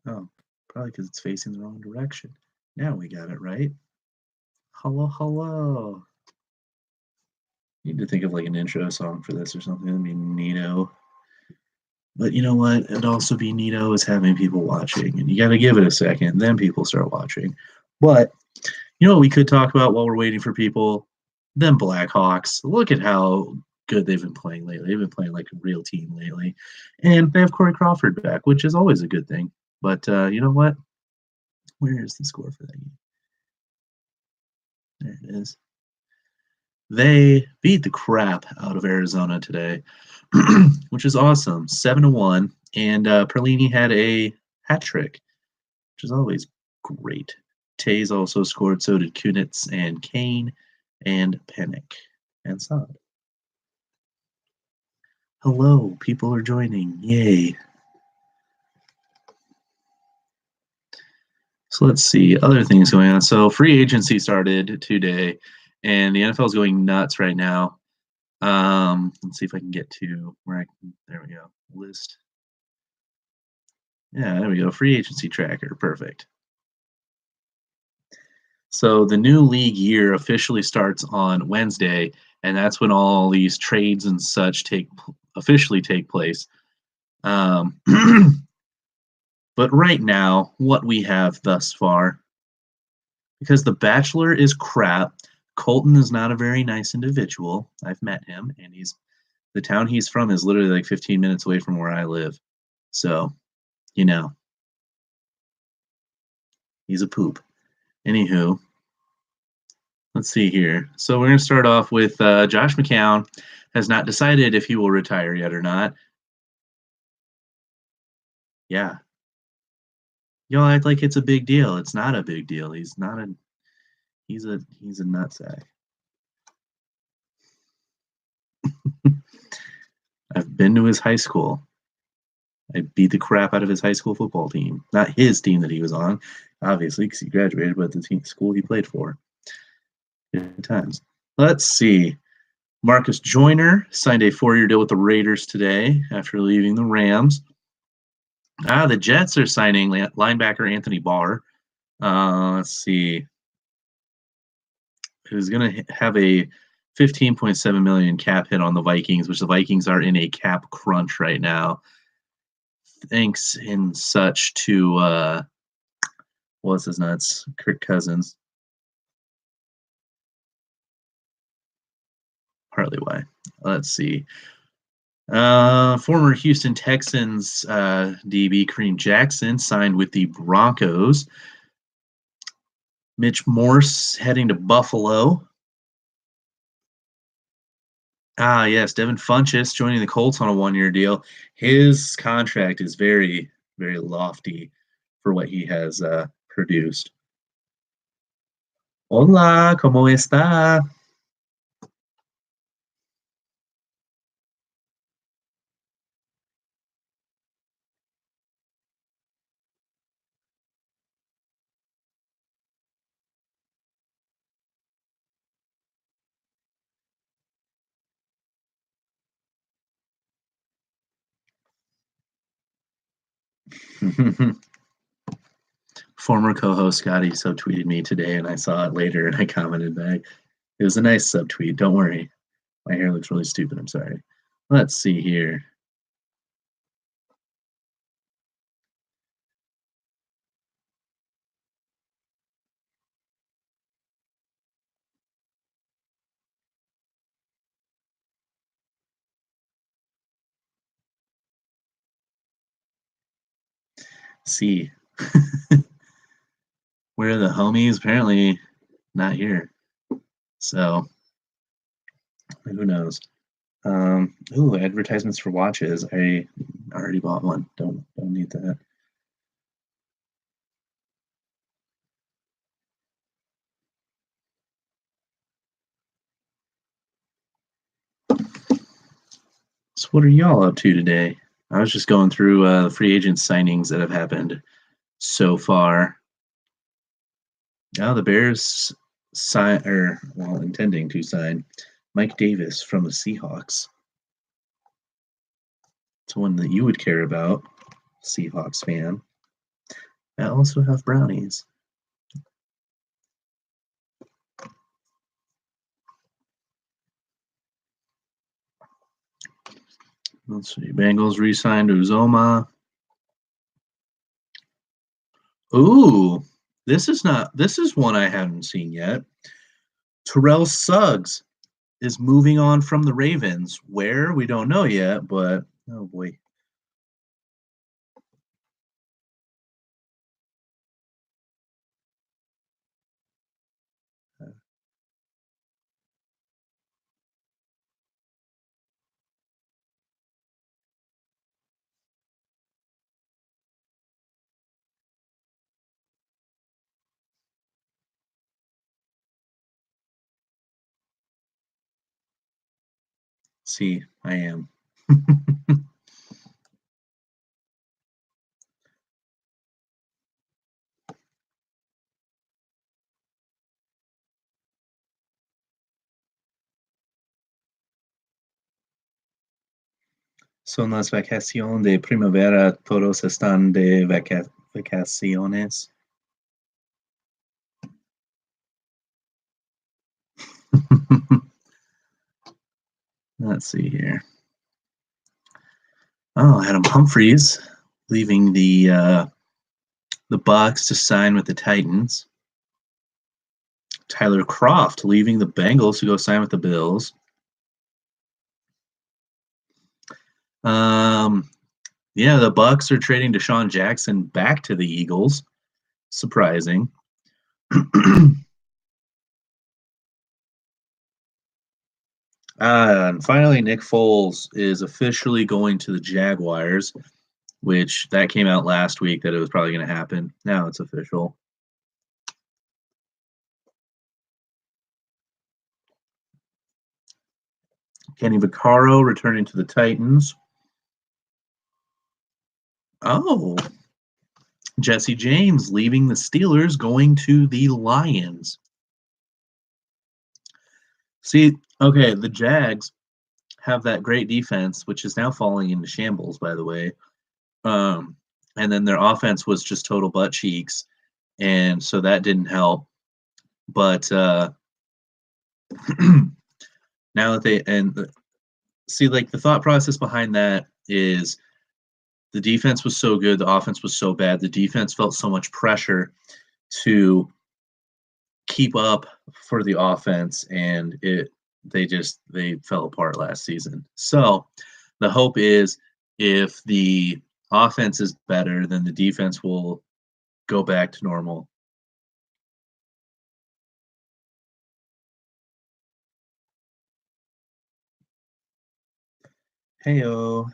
Oh, probably because it's facing the wrong direction. Now we got it right. Hello, hello. Need to think of like an intro song for this or something. That'd be neato. But you know what? It'd also be neato is having people watching, and you got to give it a second, then people start watching. But you know what we could talk about while we're waiting for people? Them Blackhawks. Look at how good they've been playing lately. They've been playing like a real team lately, and they have Corey Crawford back, which is always a good thing. But you know what? Where is the score for that game? There it is. They beat the crap out of Arizona today, which is awesome. 7-1, and Perlini had a hat trick, which is always great. Tays also scored, so did Kunitz and Kane and Panic and Saad. Hello, people are joining. Yay. So let's see, other things going on. So free agency started today, and the NFL is going nuts right now. Let's see if I can get to where I can. There we go. List. Yeah, there we go. Free agency tracker. Perfect. So the new league year officially starts on Wednesday, and that's when all these trades and such officially take place. But right now, what we have thus far, because The Bachelor is crap, Colton is not a very nice individual. I've met him, and the town he's from is literally like 15 minutes away from where I live. So, you know, he's a poop. Anywho, let's see here. So we're going to start off with Josh McCown has not decided if he will retire yet or not. Yeah. Y'all act like it's a big deal. It's not a big deal. He's a nutsack. I've been to his high school. I beat the crap out of his high school football team. Not his team that he was on, obviously, because he graduated, but the school he played for. Good times. Let's see. Marcus Joyner signed a 4-year deal with the Raiders today after leaving the Rams. The Jets are signing linebacker Anthony Barr. Let's see. Who's going to have a $15.7 million cap hit on the Vikings, which the Vikings are in a cap crunch right now. Thanks in such to what's his nuts, Kirk Cousins. Partly why. Let's see. Former Houston Texans DB Kareem Jackson signed with the Broncos. Mitch Morse heading to Buffalo. Yes, Devin Funchess joining the Colts on a 1-year deal. His contract is very, very lofty for what he has produced. Hola, ¿cómo está? Former co-host Scotty subtweeted me today, and I saw it later, and I commented back. It was a nice subtweet. Don't worry. My hair looks really stupid. I'm sorry. Let's see here. See. Where are the homies? Apparently not here. So who knows? Advertisements for watches. I already bought one. Don't need that. So what are y'all up to today? I was just going through the free agent signings that have happened so far. Now the Bears intending to sign Mike Davis from the Seahawks. It's one that you would care about, Seahawks fan. I also have brownies. Let's see. Bengals re-signed Uzoma. Ooh, this is one I haven't seen yet. Terrell Suggs is moving on from the Ravens. Where? We don't know yet, but oh boy. See, I am. Son las vacaciones de primavera, todos están de vacaciones. Let's see here. Oh, Adam Humphries leaving the Bucks to sign with the Titans. Tyler Kroft leaving the Bengals to go sign with the Bills. Yeah, the Bucks are trading Deshaun Jackson back to the Eagles. Surprising. And finally, Nick Foles is officially going to the Jaguars, which that came out last week that it was probably going to happen. Now it's official. Kenny Vaccaro returning to the Titans. Oh, Jesse James leaving the Steelers, going to the Lions. See, okay, the Jags have that great defense, which is now falling into shambles, by the way. And then their offense was just total butt cheeks, and so that didn't help. But now that see, like the thought process behind that is the defense was so good, the offense was so bad. The defense felt so much pressure to keep up for the offense, and they fell apart last season. So the hope is if the offense is better, then the defense will go back to normal. Heyo,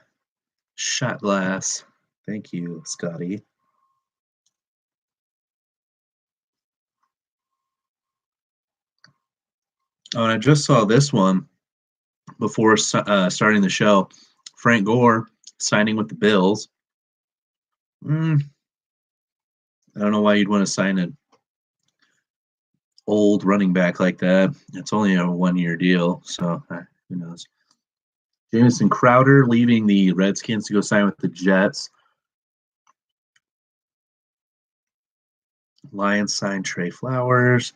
shot glass. Thank you, Scotty. Oh, and I just saw this one before starting the show. Frank Gore signing with the Bills. I don't know why you'd want to sign an old running back like that. It's only a 1-year deal, so who knows. Jamison Crowder leaving the Redskins to go sign with the Jets. Lions signed Trey Flowers.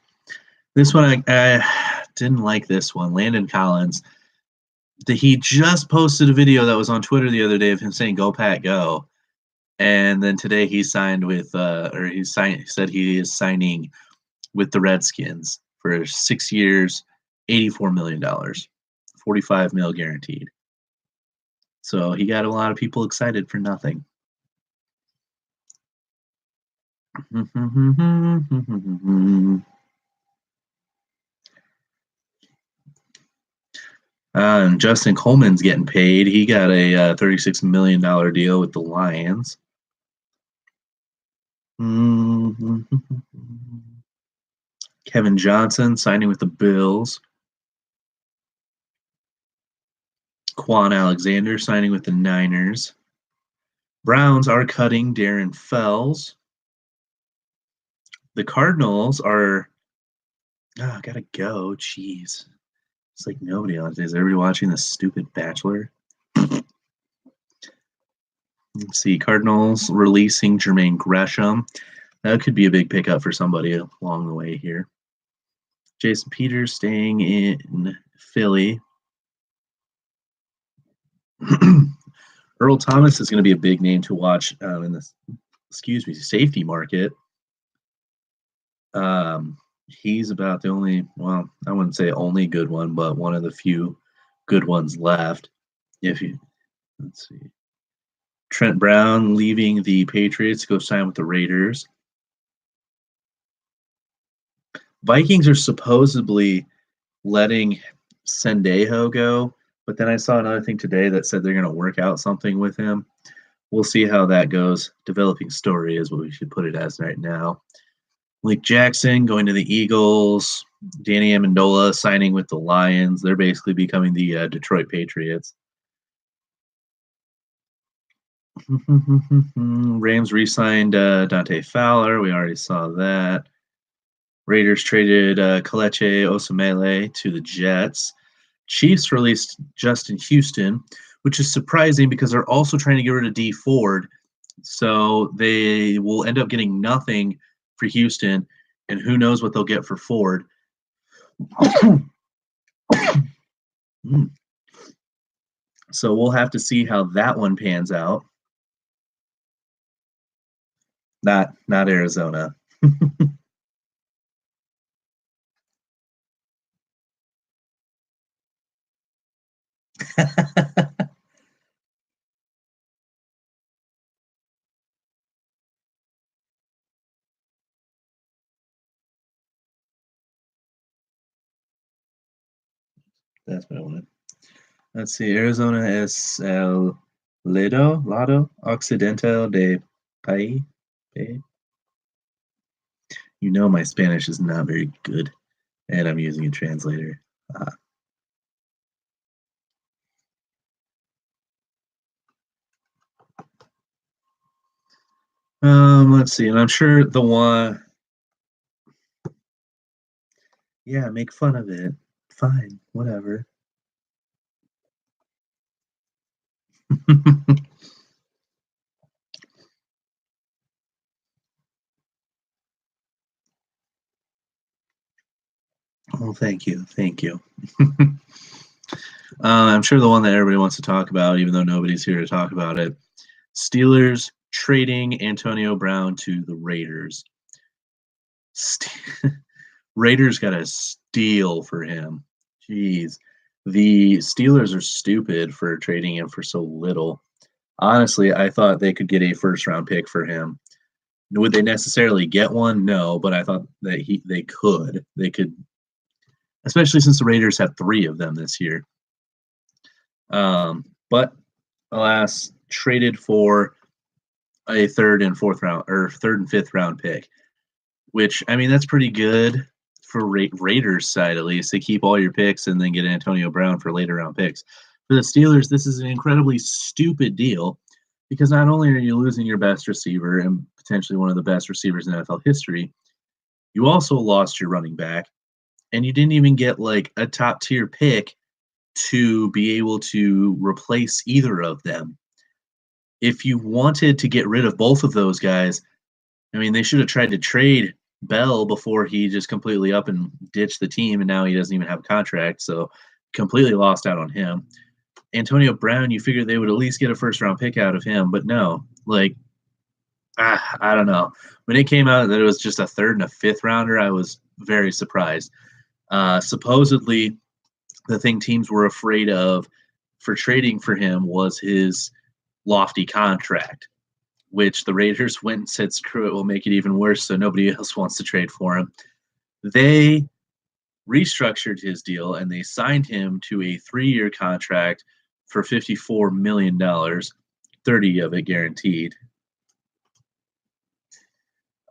This one, I didn't like this one. Landon Collins. He just posted a video that was on Twitter the other day of him saying, "Go Pat, go." And then today he signed with, said he is signing with the Redskins for 6 years, $84 million, $45 million guaranteed. So he got a lot of people excited for nothing. And Justin Coleman's getting paid. He got a $36 million deal with the Lions. Kevin Johnson signing with the Bills. Quan Alexander signing with the Niners. Browns are cutting Darren Fells. The Cardinals are... I gotta go. Jeez. It's like nobody else. Is everybody watching this stupid Bachelor? Let's see. Cardinals releasing Jermaine Gresham. That could be a big pickup for somebody along the way here. Jason Peters staying in Philly. Earl Thomas is going to be a big name to watch in the safety market. He's about the only, well, I wouldn't say only good one, but one of the few good ones left. Let's see. Trent Brown leaving the Patriots to go sign with the Raiders. Vikings are supposedly letting Sendejo go, but then I saw another thing today that said they're going to work out something with him. We'll see how that goes. Developing story is what we should put it as right now. Malik Jackson going to the Eagles. Danny Amendola signing with the Lions. They're basically becoming the Detroit Patriots. Rams re-signed Dante Fowler. We already saw that. Raiders traded Kelechi Osemele to the Jets. Chiefs released Justin Houston, which is surprising because they're also trying to get rid of Dee Ford. So they will end up getting nothing for Houston, and who knows what they'll get for Ford. So we'll have to see how that one pans out. Not Arizona. That's what I wanted. Let's see. Arizona es el lado occidental de país. You know my Spanish is not very good, and I'm using a translator. Let's see, and I'm sure the one. Yeah, make fun of it. Fine, whatever. Oh, thank you. I'm sure the one that everybody wants to talk about, even though nobody's here to talk about it. Steelers trading Antonio Brown to the Raiders. Raiders got a steal for him. Jeez. The Steelers are stupid for trading him for so little. Honestly, I thought they could get a first-round pick for him. Would they necessarily get one? No, but I thought that they could. They could, especially since the Raiders have 3 of them this year. But alas, traded for a third and fifth round pick, which, I mean, that's pretty good for Raiders side, at least, to keep all your picks and then get Antonio Brown for later round picks. For the Steelers, this is an incredibly stupid deal because not only are you losing your best receiver and potentially one of the best receivers in NFL history, you also lost your running back, and you didn't even get like a top tier pick to be able to replace either of them. If you wanted to get rid of both of those guys, I mean, they should have tried to trade Bell before he just completely up and ditched the team, and now he doesn't even have a contract, so completely lost out on him. Antonio Brown, you figure they would at least get a first-round pick out of him, but no. Like, I don't know. When it came out that it was just a third and a fifth rounder, I was very surprised. Supposedly, the thing teams were afraid of for trading for him was his lofty contract, which the Raiders went and said, screw it, we'll make it even worse so nobody else wants to trade for him. They restructured his deal and they signed him to a 3-year contract for $54 million, 30 of it guaranteed.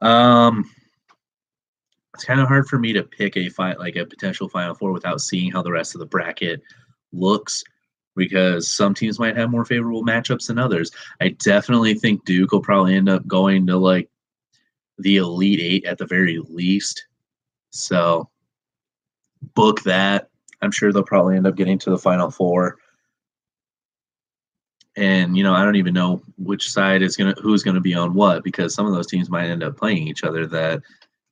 It's kind of hard for me to pick a potential Final Four without seeing how the rest of the bracket looks, because some teams might have more favorable matchups than others. I definitely think Duke will probably end up going to like the Elite Eight at the very least. So book that. I'm sure they'll probably end up getting to the Final Four. And I don't even know which side is who's gonna be on what because some of those teams might end up playing each other that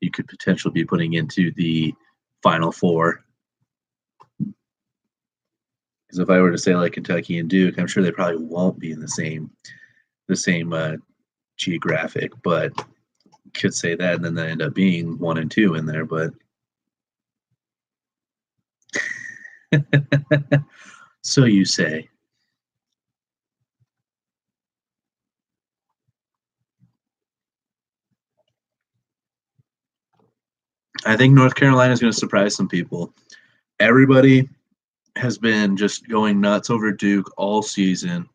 you could potentially be putting into the Final Four. Because if I were to say like Kentucky and Duke, I'm sure they probably won't be in the same geographic, but could say that, and then they end up being 1 and 2 in there. But so you say. I think North Carolina is going to surprise some people. Everybody has been just going nuts over Duke all season.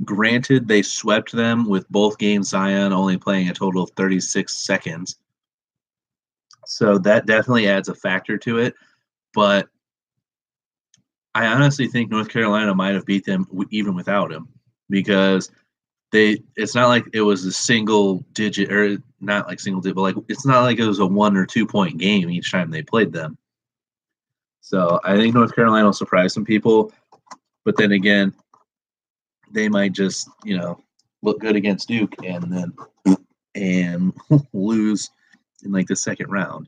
Granted, they swept them with both games Zion only playing a total of 36 seconds. So that definitely adds a factor to it. But I honestly think North Carolina might have beat them even without him because it's not like it was a single digit or not like single digit, but like it's not like it was a 1 or 2 point game each time they played them. So I think North Carolina will surprise some people, but then again, they might just look good against Duke and lose in like the second round.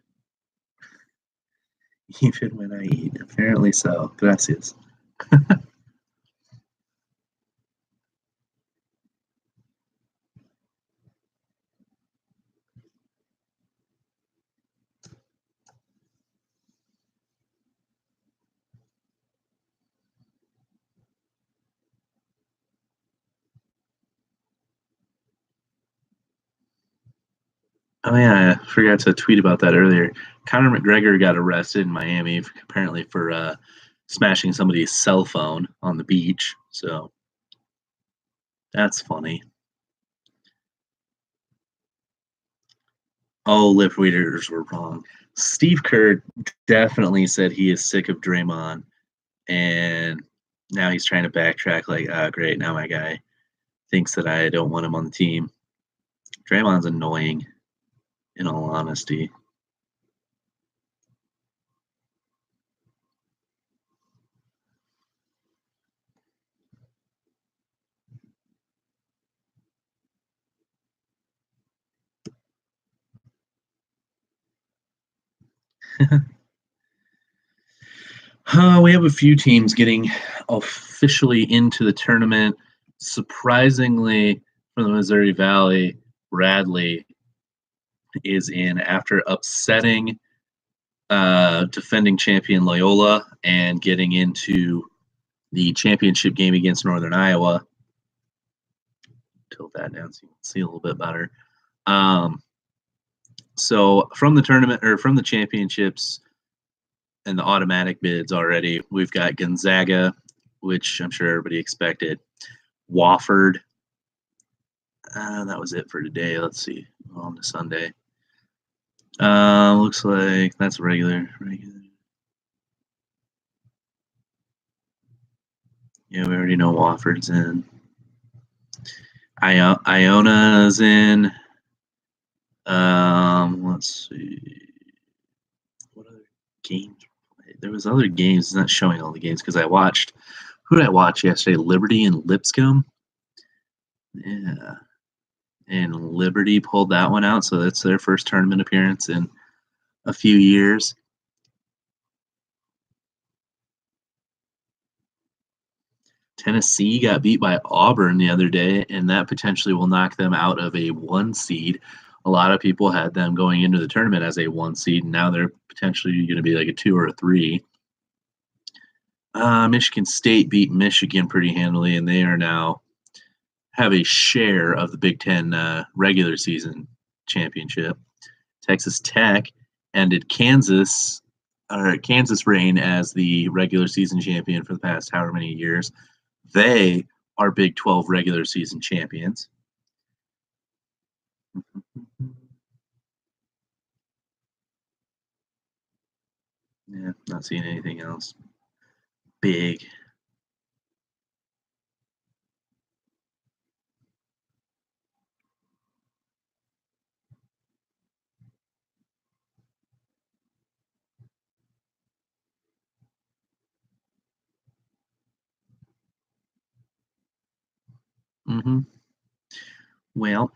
Even when I eat, apparently so. Gracias. Oh yeah, I forgot to tweet about that earlier. Conor McGregor got arrested in Miami apparently for smashing somebody's cell phone on the beach. So that's funny. Oh, lip readers were wrong. Steve Kerr definitely said he is sick of Draymond, and now he's trying to backtrack. Like, great, now my guy thinks that I don't want him on the team. Draymond's annoying, in all honesty. We have a few teams getting officially into the tournament. Surprisingly, from the Missouri Valley, Bradley is in after upsetting defending champion Loyola and getting into the championship game against Northern Iowa. Tilt that down so you can see a little bit better. So from the tournament or from the championships and the automatic bids already, we've got Gonzaga, which I'm sure everybody expected. Wofford. That was it for today. Let's see. On to Sunday. Looks like that's regular. Yeah, we already know Wofford's in. Iona's in. Let's see. What other games? There was other games. It's not showing all the games because I watched. Who did I watch yesterday? Liberty and Lipscomb. Yeah, and Liberty pulled that one out, so that's their first tournament appearance in a few years. Tennessee got beat by Auburn the other day, and that potentially will knock them out of a 1 seed. A lot of people had them going into the tournament as a 1 seed, and now they're potentially going to be like a 2 or a 3. Michigan State beat Michigan pretty handily, and they are now have a share of the Big Ten regular season championship. Texas Tech ended Kansas reign as the regular season champion for the past however many years. They are Big 12 regular season champions. Yeah, not seeing anything else big. Mm-hmm. Well,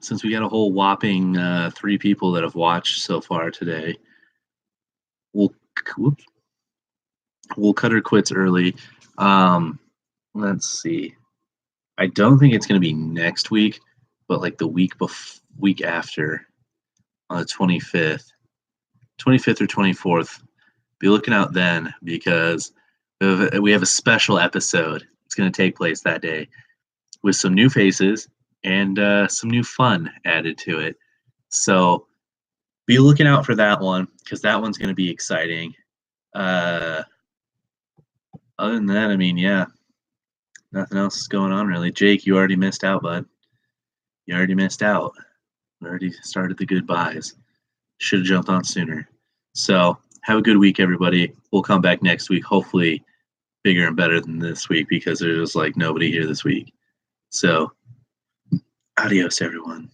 since we got a whole whopping 3 people that have watched so far today, we'll whoops, we'll cut her quits early. Um, let's see. I don't think it's going to be next week, but like the week after, on the 25th or 24th. Be looking out then because we have a special episode. It's going to take place that day with some new faces and some new fun added to it. So be looking out for that one because that one's going to be exciting. Other than that, I mean, yeah, nothing else is going on really. Jake, you already missed out, bud. You already missed out. We already started the goodbyes. Should have jumped on sooner. So have a good week, everybody. We'll come back next week, hopefully bigger and better than this week because there's like nobody here this week. So adios, everyone.